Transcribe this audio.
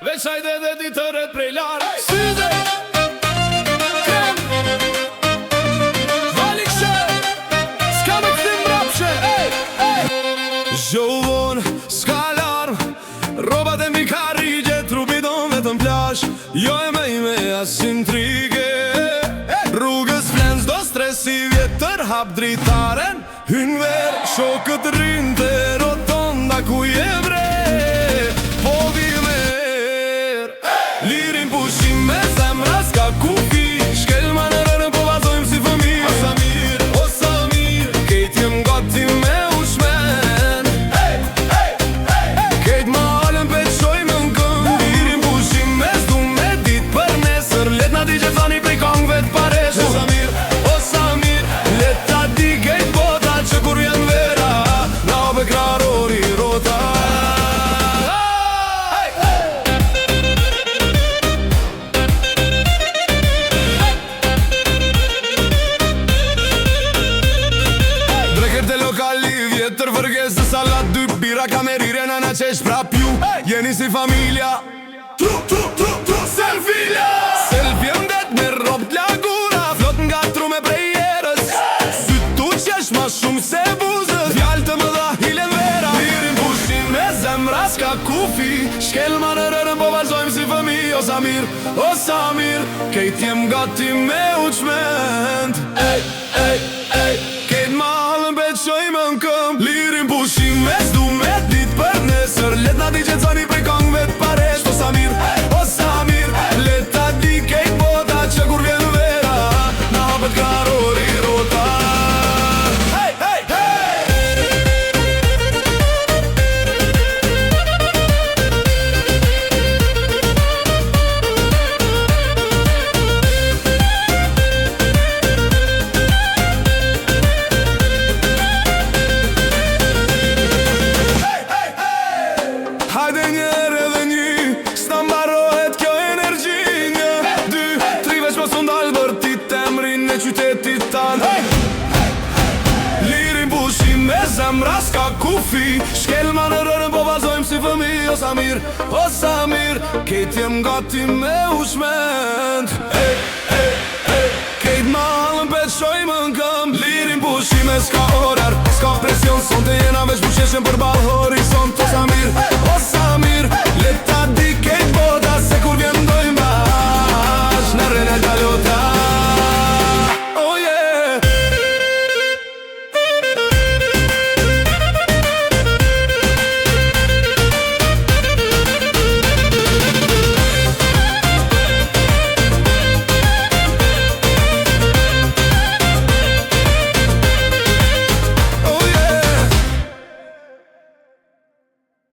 Veç hajde dhe ditëret prej larë Syze Krem Valikëshe Ska me këtim rapshe Zhovon Ska larm Robat e mi karrigje Trupi don vetëm plash Jo e me i me as intrige Rrugës flen s'do stresi vjetër Hap dritaren Hyn ver Shokët rinë të rotonda ku je bre Po vi mer Lirin pushim me zemra s'ka kufi Shkelma në rërën po vazojmë si fëmir O Samir, o Samir Kejt jem gati me ushmen Kejt ma halen pe qoj më në kënd Lirin pushim me s'du me dit për nesër Let na di që thani prej kongve t'paresh O Samir, let ta di kejt bota Që kur vjen vera Na obe krarori rota Vjetër vërges dhe salat dy bira kamerire në qesh prap ju Jeni si familja Selfilja Selfie mdet me rob t'lagura Flot nga tru me prej jerës Syt tu qesh ma shumë se buzët Fjall të më dha hilen vera Lirin pushin me zemra s'ka kufi Shkelma në rërën po vazhojmë si fëmi O Samir Kejt jem gati me uqment Kejt ma halën pe qoj më në këm Lirin pushim me s'du me dit për nesër Let na di që t'zoni prej kongve t'paresh O Samir Let ta di kejt bota që kur vjen vera Na hapet karori rota Hajde njerë edhe një S'na mbarohet kjo energji Një, dy, tri veç mos undal bërtit Temrin e qytetit tan Lirin pushim me zemra s'ka kufi Shkelma në rërën po vazhojmë si fëmi O Samir Kejt jem gati me ushment Kejt ma halën pe qoj më në këm Lirin pushim e s'ka orar S'ka presion son të jena veç pusheshen për bal horizont O Samir